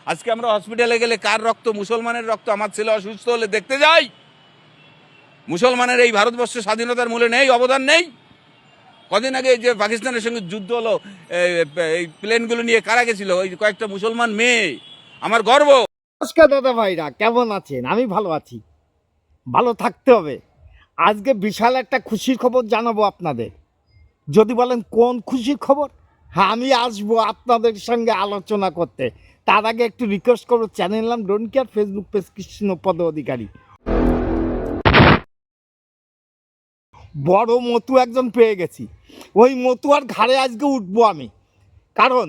আজকে আমরা হসপিটালে গেলে কার রক্ত? মুসলমানের রক্ত। আমার ছেলে অসুস্থ হলে দেখতে যাই। মুসলমানের এই ভারতবর্ষের স্বাধীনতার মূলে নেই, অবদান নেই। কদিন আগে যে পাকিস্তানের সঙ্গে যুদ্ধ হলো, এই প্লেনগুলো নিয়ে কারা গেছিল? ওই কয়েকটা মুসলমান মেয়ে। আমার গর্ব। নমস্কার দাদা ভাইরা, কেমন আছেন? আমি ভালো আছি, ভালো থাকতে হবে। আজকে বিশাল একটা খুশির খবর জানাবো আপনাদের। যদি বলেন কোন খুশির খবর, হ্যাঁ আমি আসবো আপনাদের সঙ্গে আলোচনা করতে। তার আগে একটু রিকোয়েস্ট করবো, চ্যানেল নাম don't care, Facebook page Krishnapada Adhikari. বড় মতু একজন পেয়ে গেছি, ওই মতুয়ার ঘাড়ে আজকে উঠবো আমি। কারণ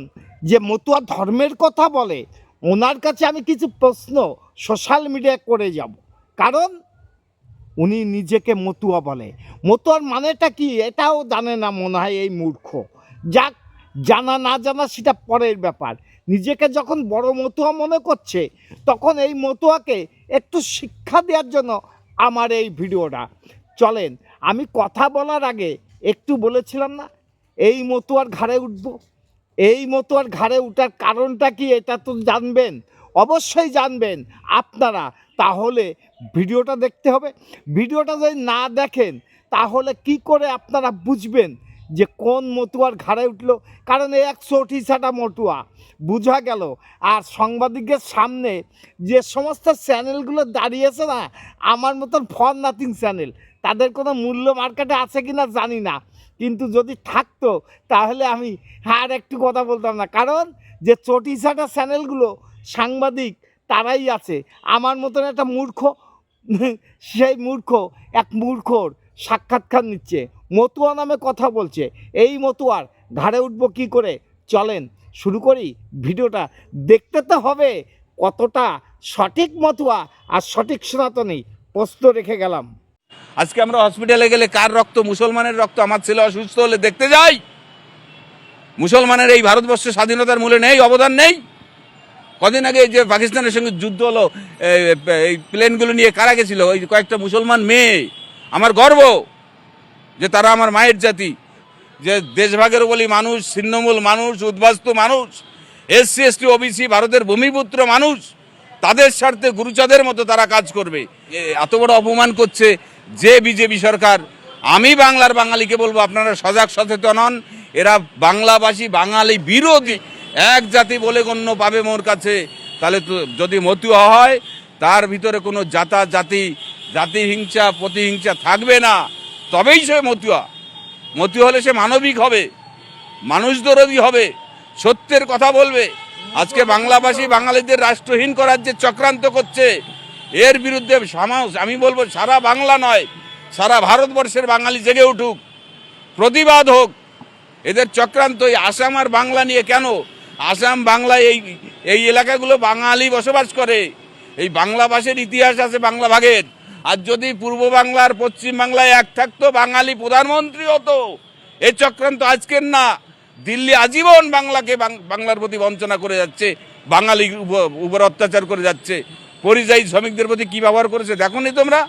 যে মতুয়া ধর্মের কথা বলে, ওনার কাছে আমি কিছু প্রশ্ন সোশ্যাল মিডিয়ায় করে যাব। কারণ উনি নিজেকে মতুয়া বলে। মতুয়ার মানেটা কি এটাও জানে না মনে হয় এই মূর্খ। যাক, জানা না জানা সেটা পরের ব্যাপার। নিজেকে যখন বড় মতুয়া মনে করছে, তখন এই মতুয়াকে একটু শিক্ষা দেওয়ার জন্য আমার এই ভিডিওটা। চলেন, আমি কথা বলার আগে একটু বলেছিলাম না এই মতুয়ার ঘাড়ে উঠবো। এই মতুয়ার ঘাড়ে উঠার কারণটা কি এটা তো জানবেন, অবশ্যই জানবেন আপনারা। তাহলে ভিডিওটা দেখতে হবে। ভিডিওটা যদি না দেখেন তাহলে কি করে আপনারা বুঝবেন যে কোন মতুয়ার ঘাড়ে উঠলো? কারণ এই 138 মতুয়া বোঝা গেল। আর সাংবাদিকের সামনে যে সমস্ত চ্যানেলগুলো দাঁড়িয়েছে না, আমার মতন ফর নাথিং চ্যানেল, তাদের কোনো মূল্য মার্কেটে আছে কি না জানি না, কিন্তু যদি থাকতো তাহলে আমি আর একটু কথা বলতাম না। কারণ যে চটিচাটা চ্যানেলগুলো সাংবাদিক তারাই আছে। আমার মতন একটা মূর্খ, সেই মূর্খ এক মূর্খর সাক্ষাৎকার নিচ্ছে, মতুয়া নামে কথা বলছে। এই মতুয়ার ঘাড়ে উঠবো কী করে? চলেন শুরু করি ভিডিওটা। দেখতে তো হবে কতটা সঠিক মতুয়া আর সঠিক সনাতনী। প্রশ্ন রেখে গেলাম। আজকে আমরা হসপিটালে গেলে কার রক্ত? মুসলমানের রক্ত। আমার ছেলে অসুস্থ হলে দেখতে যাই। মুসলমানের এই ভারতবর্ষের স্বাধীনতার মূলে নেই, অবদান নেই। কদিন আগে যে পাকিস্তানের সঙ্গে যুদ্ধ হলো, এই প্লেনগুলো নিয়ে কারা গেছিল? ওই কয়েকটা মুসলমান মেয়ে। আমার গর্ব যে তারা আমার মায়ের জাতি, যে দেশভাগের বলি মানুষ, ছিন্নমূল মানুষ, উদ্বাস্তু মানুষ, SC ST OBC ভারতের ভূমিপুত্র মানুষ। তাদের স্বার্থে গুরুচাঁদের মতো তারা কাজ করবে। এত বড় অপমান করছে যে বিজেপি সরকার। আমি বাংলার বাঙালিকে বলবো, আপনারা সজাগ সচেতন হন। এরা বাংলাভাষী, বাঙালি বিরোধী এক জাতি বলে গণ্য পাবে মোর কাছে। তাহলে তো যদি মতুয়া হয়, তার ভিতরে কোনো জাতিহিংসা প্রতিহিংসা থাকবে না, তবেই সে মতুয়া। মতুয়া হলে সে মানবিক হবে, মানুষদরদী হবে, সত্যের কথা বলবে। আজকে বাংলাভাষী বাঙালিদের রাষ্ট্রহীন করার যে চক্রান্ত করছে, এর বিরুদ্ধে আমি বলবো সারা বাংলা নয়, সারা ভারতবর্ষের বাঙালি জেগে উঠুক, প্রতিবাদ হোক। এদের চক্রান্ত এই আসাম আর বাংলা নিয়ে কেন? আসাম বাংলায় এই এলাকাগুলো বাঙালি বসবাস করে। এই বাংলা ভাষার ইতিহাস আছে বাংলা ভাগের। আর যদি পূর্ব বাংলার পশ্চিম বাংলায় এক থাকতো, বাঙালি প্রধানমন্ত্রী হতো। এই চক্রান্ত আজকের না। দিল্লি আজীবন বাংলার প্রতি বঞ্চনা করে যাচ্ছে, বাঙালি উপর অত্যাচার করে যাচ্ছে। পরিযায়ী শ্রমিকদের প্রতি কী ব্যবহার করেছে দেখো নি তোমরা?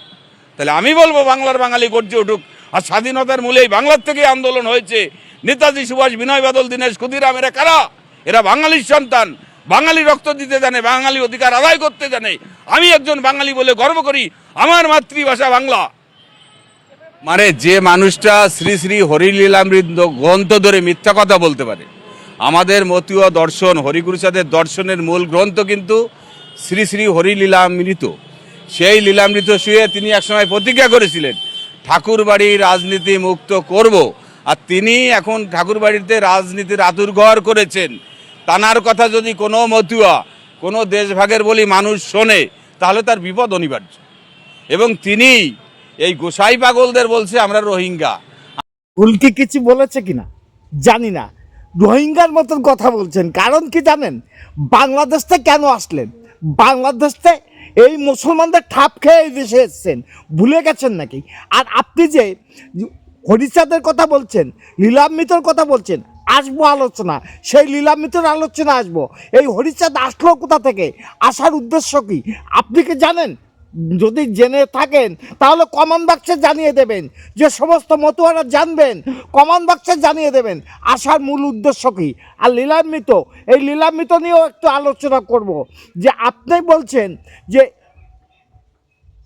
তাহলে আমি বলবো বাংলার বাঙালি গর্জে উঠুক। আর স্বাধীনতার মূলেই বাংলার থেকে আন্দোলন হয়েছে। নেতাজি সুভাষ, বিনয় বাদল, দীনেশ ক্ষুদিরাম, এরা কারা? এরা বাঙালির সন্তান, বাঙালি রক্ত দিতে জানে, বাঙালি অধিকার আদায় করতে জানে। আমি একজন বাঙালি বলে গর্ব করি, আমার মাতৃভাষা বাংলা। মানে যে মানুষটা শ্রী শ্রী হরিলীলামৃত গ্রন্থ ধরে মিথ্যা কথা বলতে পারে। আমাদের মতীয় দর্শন, হরিগুরুচাঁদের দর্শনের মূল গ্রন্থ কিন্তু শ্রী শ্রী হরিলীলামৃত। সেই লীলামৃত শুয়ে তিনি একসময় প্রতিজ্ঞা করেছিলেন ঠাকুরবাড়ি রাজনীতি মুক্ত করব। আর তিনি এখন ঠাকুরবাড়িতে রাজনীতির আতুরঘর করেছেন। তানার কথা যদি কোনো মতুয়া, কোনো দেশভাগের বলি মানুষ শোনে, তাহলে তার বিপদ অনিবার্য। এবং তিনি এই গোসাই পাগলদের বলছে আমরা রোহিঙ্গা। উল্কি কিছু বলেছে কিনা জানি না, রোহিঙ্গার মতন কথা বলছেন। কারণ কি জানেন? বাংলাদেশে কেন আসলেন? বাংলাদেশে এই মুসলমানদের ঠাপ খেয়ে এই দেশে এসছেন, ভুলে গেছেন নাকি? আর আপনি যে হরিচাঁদের কথা বলছেন, লীলামৃতর কথা বলছেন, আসবো আলোচনা, সেই লীলামৃতর আলোচনা আসবো। এই হরিচাঁদ আসলো কোথা থেকে? আসার উদ্দেশ্য কি আপনি কি জানেন? যদি জেনে থাকেন তাহলে কমেন্ট বক্সে জানিয়ে দেবেন। যে সমস্ত মতুয়ারা জানবেন কমেন্ট বক্সে জানিয়ে দেবেন আসার মূল উদ্দেশ্য কী। আর লীলামৃত, এই লীলামৃত নিয়েও একটু আলোচনা করব। যে আপনি বলছেন যে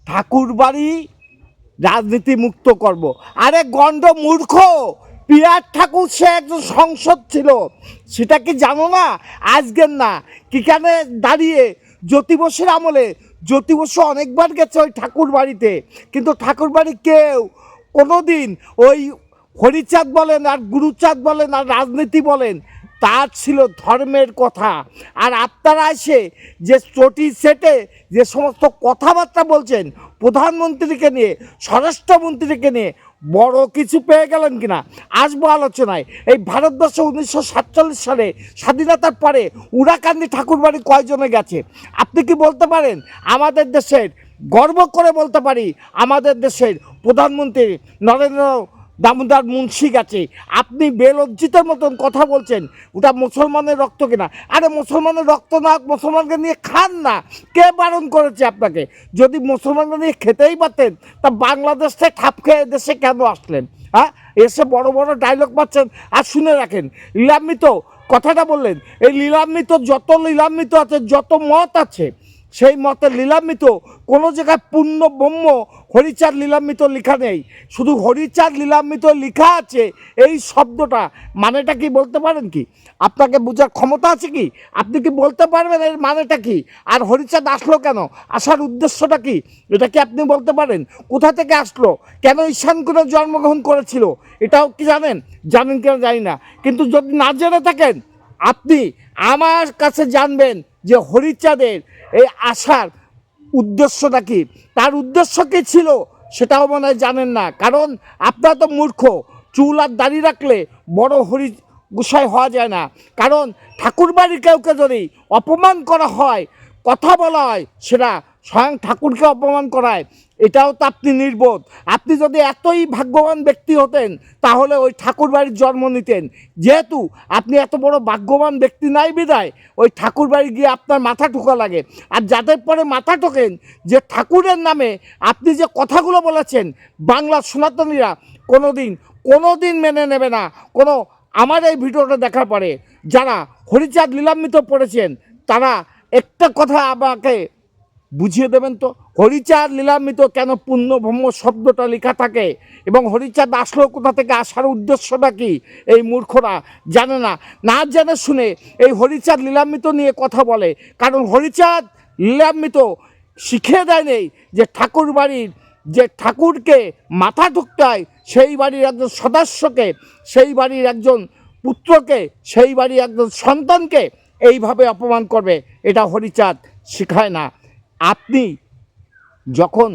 ঠাকুরবাড়ি রাজনীতি মুক্ত করব। আরে গণ্ড মূর্খ, পিয়ার ঠাকুর সে একজন সংসদ ছিল, সেটা কি জানো না? আজকের না, কিখানে দাঁড়িয়ে জ্যোতি বসুর আমলে জ্যোতি বসু অনেকবার গেছে ওই ঠাকুর বাড়িতে, কিন্তু ঠাকুর বাড়ি কেউ কোনো দিন ওই হরিচাঁদ বলেন আর গুরুচাঁদ বলেন আর রাজনীতি বলেন, তার ছিল ধর্মের কথা। আর আপনারা এসে যে চটি সেটে যে সমস্ত কথাবার্তা বলছেন প্রধানমন্ত্রীকে নিয়ে, স্বরাষ্ট্রমন্ত্রীকে নিয়ে, বড় কিছু পেয়ে গেলেন কিনা আসবো আলোচনায়। এই ভারতবর্ষ 1947 সালে স্বাধীনতার পরে উড়াকান্দি ঠাকুরবাড়ি কয়জনে গেছে? আপনি কি বলতে পারেন? আমাদের দেশের, গর্ব করে বলতে পারি, আমাদের দেশের প্রধানমন্ত্রী নরেন্দ্র দামোদর মুন্সি গেছে। আপনি বেলজ্জিতের মতন কথা বলছেন ওটা মুসলমানের রক্ত কিনা। আরে মুসলমানের রক্ত না, মুসলমানকে নিয়ে খান না, কে বারণ করেছে আপনাকে? যদি মুসলমানকে নিয়ে খেতেই পারতেন তা বাংলাদেশ থেকে ঠাপ খেয়ে দেশে কেন আসলেন? হ্যাঁ, এসে বড় বড় ডায়লগ পাচ্ছেন। আর শুনে রাখেন, লীলামৃত কথাটা বললেন, এই লীলামৃত যত লীলামৃত আছে, যত মত আছে, সেই মতে লীলামৃত কোনো জায়গায় পূর্ণ ব্রহ্ম হরিচাঁদ লীলামৃত লেখা নেই, শুধু হরিচাঁদ লীলামৃত লেখা আছে। এই শব্দটা মানেটা কি বলতে পারেন কি? আপনাকে বোঝার ক্ষমতা আছে কি? আপনি কি বলতে পারবেন এর মানেটা কি? আর হরিচাঁদ আসলো কেন? আসার উদ্দেশ্যটা কি? এটা কি আপনি বলতে পারেন? কোথা থেকে আসলো? কেন ঈশানকুণ্ডে জন্মগ্রহণ করেছিল? এটাও কি জানেন? জানেন কেন জানি না, কিন্তু যদি না জেনে থাকেন আপনি আমার কাছে জানবেন যে হরিচাঁদের এই আসার উদ্দেশ্যটা কি, তার উদ্দেশ্য কী ছিল সেটাও মনে হয় জানেন না। কারণ আপনারা তো মূর্খ, চুল আর দাড়ি রাখলে বড় হরি গোসাই হওয়া যায় না। কারণ ঠাকুরবাড়ির কাউকে যদি অপমান করা হয়, কথা বলা হয়, সেটা স্বয়ং ঠাকুরকে অপমান করায়, এটাও তো আপনি নির্বোধ। আপনি যদি এতই ভাগ্যবান ব্যক্তি হতেন তাহলে ওই ঠাকুরবাড়ির জন্ম নিতেন। যেহেতু আপনি এত বড় ভাগ্যবান ব্যক্তি নাই বিদায় ওই ঠাকুরবাড়ি গিয়ে আপনার মাথা ঠোকা লাগে। আর যাদের পরে মাথা ঠোকেন যে ঠাকুরের নামে আপনি যে কথাগুলো বলেছেন, বাংলার সনাতনীরা কোনো দিন মেনে নেবে না। আমার এই ভিডিওটা দেখার পরে যারা হরিচাঁদ লীলামৃত পড়েছেন তারা একটা কথা আমাকে বুঝিয়ে দেবেন তো, হরিচাঁদ লীলামৃত কেন পূর্ণ ব্রহ্ম শব্দটা লেখা থাকে এবং হরিচাঁদ আসলো কোথা থেকে, আসার উদ্দেশ্যটা কি? এই মূর্খরা জানে না, না জেনে শুনে এই হরিচাঁদ লীলামৃত নিয়ে কথা বলে। কারণ হরিচাঁদ লীলামৃত শিখিয়ে দেয় নেই যে ঠাকুর বাড়ির যে ঠাকুরকে মাথা ঠুকতে হয়, সেই বাড়ির একজন সদস্যকে, সেই বাড়ির একজন পুত্রকে, সেই বাড়ির একজন সন্তানকে এইভাবে অপমান করবে, এটা হরিচাঁদ শিখায় না। আপনি যখন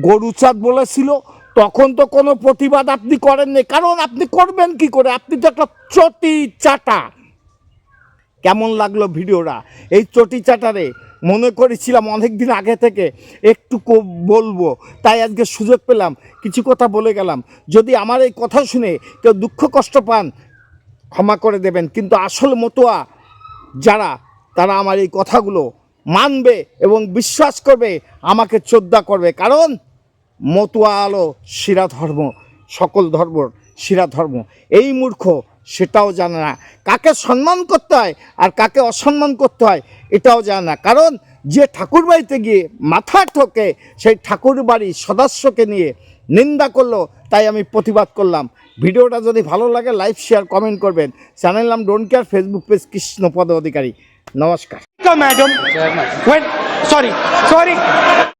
গরুচাঁদ বলেছিল তখন তো কোনো প্রতিবাদ আপনি করেননি, কারণ আপনি করবেন কি করে? আপনি তো একটা চটি চাটা। কেমন লাগলো ভিডিওটা? এই চটি চাটারে মনে করেছিলাম অনেক দিন আগে থেকে একটু বলবো, তাই আজকে সুযোগ পেলাম, কিছু কথা বলে গেলাম। যদি আমার এই কথা শুনে কেউ দুঃখ কষ্ট পান ক্ষমা করে দেবেন, কিন্তু আসল মতুয়া যারা তারা আমার এই কথাগুলো মানবে এবং বিশ্বাস করবে, আমাকে শ্রদ্ধা করবে। কারণ মতুয়া আলো শিরা ধর্ম, সকল ধর্মর শিরা ধর্ম। এই মূর্খ সেটাও জানে না কাকে সম্মান করতে হয় আর কাকে অসম্মান করতে হয়, এটাও জানে না। কারণ যে ঠাকুর বাড়িতে গিয়ে মাথা ঠোকে সেই ঠাকুর বাড়ির সদস্যকে নিয়ে নিন্দা করলো, তাই আমি প্রতিবাদ করলাম। ভিডিওটা যদি ভালো লাগে লাইক শেয়ার কমেন্ট করবেন। চ্যানেল নাম don't care, Facebook page Krishnapada Adhikari. নমস্কার। Madam, when sorry.